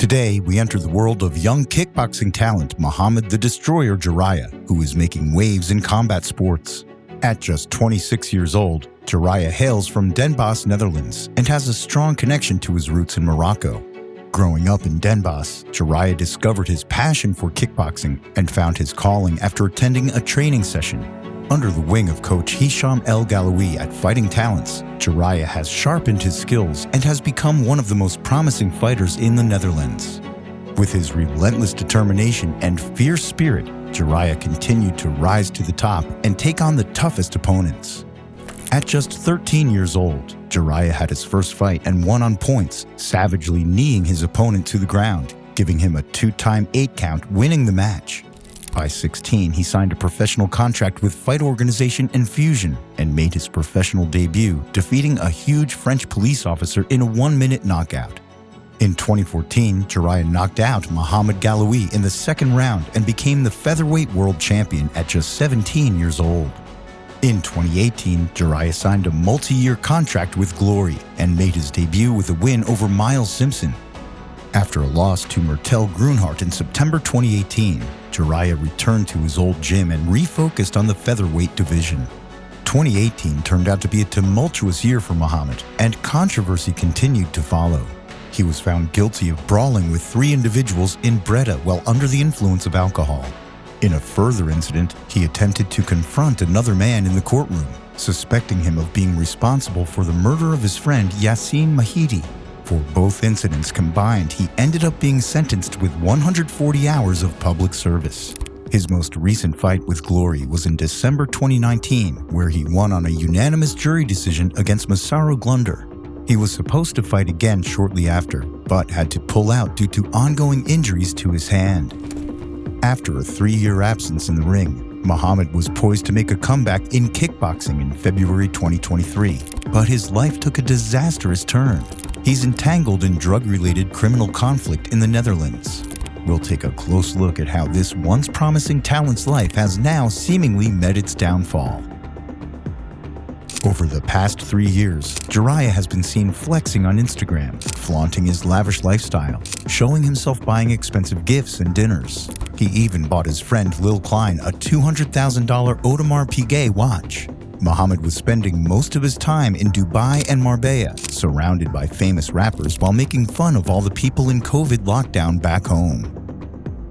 Today, we enter the world of young kickboxing talent Mohammed the Destroyer Jaraya, who is making waves in combat sports. At just 26 years old, Jaraya hails from Den Bosch, Netherlands, and has a strong connection to his roots in Morocco. Growing up in Den Bosch, Jaraya discovered his passion for kickboxing and found his calling after attending a training session. Under the wing of coach Hisham El Galawi at Fighting Talents, Jaraya has sharpened his skills and has become one of the most promising fighters in the Netherlands. With his relentless determination and fierce spirit, Jaraya continued to rise to the top and take on the toughest opponents. At just 13 years old, Jaraya had his first fight and won on points, savagely kneeing his opponent to the ground, giving him a 2-time 8 count, winning the match. By 16, he signed a professional contract with fight organization Infusion and made his professional debut, defeating a huge French police officer in a 1-minute knockout. In 2014, Jaraya knocked out Mohammed Galawi in the second round and became the featherweight world champion at just 17 years old. In 2018, Jaraya signed a multi-year contract with Glory and made his debut with a win over Miles Simpson. After a loss to Mertel Grunhart in September 2018, Jaraya returned to his old gym and refocused on the featherweight division. 2018 turned out to be a tumultuous year for Mohammed, and controversy continued to follow. He was found guilty of brawling with 3 individuals in Breda while under the influence of alcohol. In a further incident, he attempted to confront another man in the courtroom, suspecting him of being responsible for the murder of his friend Yassine Mahidi. For both incidents combined, he ended up being sentenced with 140 hours of public service. His most recent fight with Glory was in December 2019, where he won on a unanimous jury decision against Masaru Glunder. He was supposed to fight again shortly after, but had to pull out due to ongoing injuries to his hand. After a 3-year absence in the ring, Mohammed was poised to make a comeback in kickboxing in February 2023, but his life took a disastrous turn. He's entangled in drug-related criminal conflict in the Netherlands. We'll take a close look at how this once promising talent's life has now seemingly met its downfall. Over the past 3 years, Jaraya has been seen flexing on Instagram, flaunting his lavish lifestyle, showing himself buying expensive gifts and dinners. He even bought his friend Lil Klein a $200,000 Audemars Piguet watch. Mohammed was spending most of his time in Dubai and Marbella, surrounded by famous rappers while making fun of all the people in COVID lockdown back home.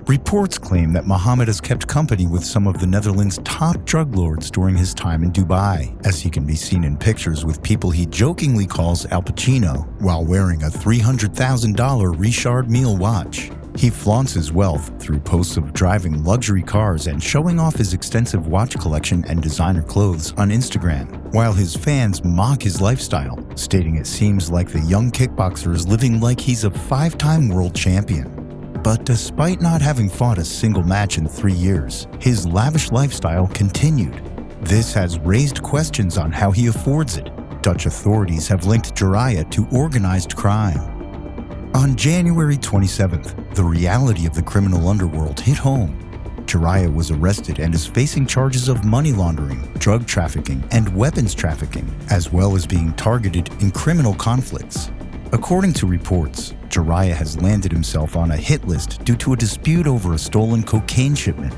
Reports claim that Mohammed has kept company with some of the Netherlands' top drug lords during his time in Dubai, as he can be seen in pictures with people he jokingly calls Al Pacino, while wearing a $300,000 Richard Mille watch. He flaunts his wealth through posts of driving luxury cars and showing off his extensive watch collection and designer clothes on Instagram, while his fans mock his lifestyle, stating it seems like the young kickboxer is living like he's a 5-time world champion. But despite not having fought a single match in 3 years, his lavish lifestyle continued. This has raised questions on how he affords it. Dutch authorities have linked Jaraya to organized crime. On January 27th, the reality of the criminal underworld hit home. Jaraya was arrested and is facing charges of money laundering, drug trafficking, and weapons trafficking, as well as being targeted in criminal conflicts. According to reports, Jaraya has landed himself on a hit list due to a dispute over a stolen cocaine shipment.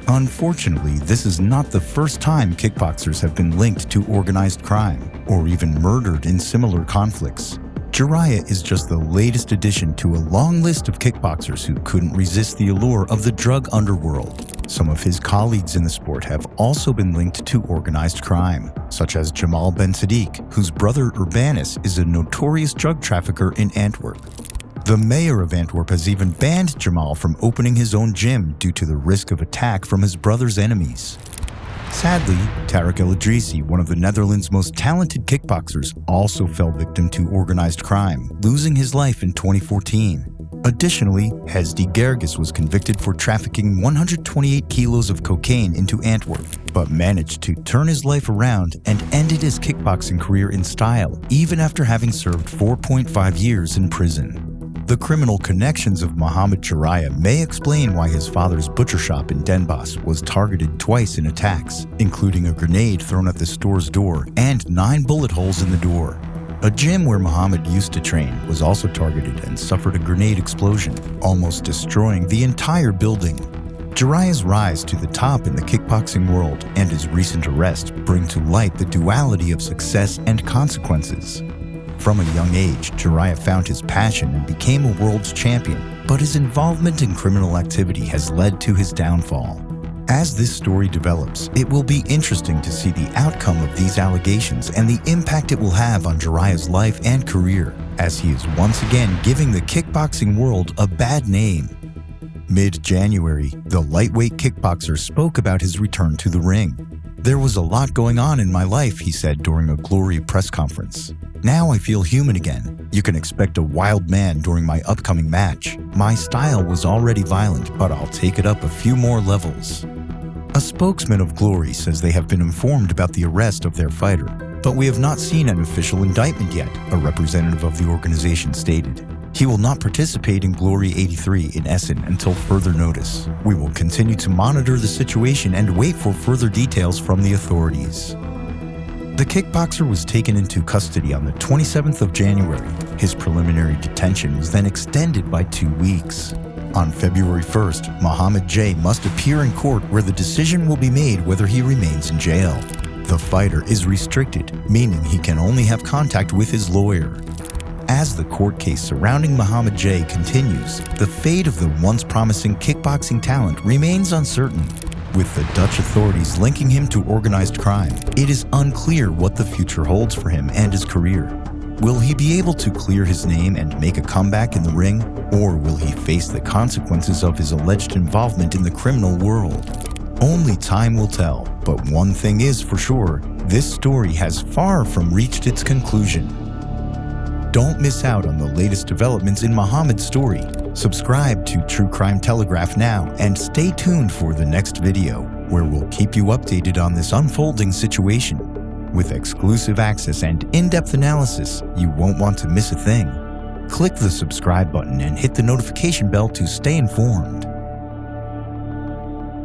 Unfortunately, this is not the first time kickboxers have been linked to organized crime, or even murdered in similar conflicts. Jaraya is just the latest addition to a long list of kickboxers who couldn't resist the allure of the drug underworld. Some of his colleagues in the sport have also been linked to organized crime, such as Jamal Ben Sadiq, whose brother Urbanus is a notorious drug trafficker in Antwerp. The mayor of Antwerp has even banned Jamal from opening his own gym due to the risk of attack from his brother's enemies. Sadly, Tarek El Idrissi, one of the Netherlands' most talented kickboxers, also fell victim to organized crime, losing his life in 2014. Additionally, Hesdy Gergis was convicted for trafficking 128 kilos of cocaine into Antwerp, but managed to turn his life around and ended his kickboxing career in style, even after having served 4.5 years in prison. The criminal connections of Mohammed Jaraya may explain why his father's butcher shop in Den Bosch was targeted twice in attacks, including a grenade thrown at the store's door and 9 bullet holes in the door. A gym where Mohammed used to train was also targeted and suffered a grenade explosion, almost destroying the entire building. Jaraya's rise to the top in the kickboxing world and his recent arrest bring to light the duality of success and consequences. From a young age, Jaraya found his passion and became a world's champion, but his involvement in criminal activity has led to his downfall. As this story develops, it will be interesting to see the outcome of these allegations and the impact it will have on Jaraya's life and career, as he is once again giving the kickboxing world a bad name. Mid-January, the lightweight kickboxer spoke about his return to the ring. "There was a lot going on in my life," he said during a Glory press conference. "Now I feel human again. You can expect a wild man during my upcoming match. My style was already violent, but I'll take it up a few more levels." A spokesman of Glory says they have been informed about the arrest of their fighter, but we have not seen an official indictment yet, a representative of the organization stated. He will not participate in Glory 83 in Essen until further notice. We will continue to monitor the situation and wait for further details from the authorities. The kickboxer was taken into custody on the 27th of January. His preliminary detention was then extended by 2 weeks. On February 1st, Mohammed J must appear in court where the decision will be made whether he remains in jail. The fighter is restricted, meaning he can only have contact with his lawyer. As the court case surrounding Mohammed J continues, the fate of the once promising kickboxing talent remains uncertain. With the Dutch authorities linking him to organized crime, it is unclear what the future holds for him and his career. Will he be able to clear his name and make a comeback in the ring, or will he face the consequences of his alleged involvement in the criminal world? Only time will tell, but one thing is for sure, this story has far from reached its conclusion. Don't miss out on the latest developments in Mohammed's story. Subscribe to True Crime Telegraph now and stay tuned for the next video, where we'll keep you updated on this unfolding situation. With exclusive access and in-depth analysis, you won't want to miss a thing. Click the subscribe button and hit the notification bell to stay informed.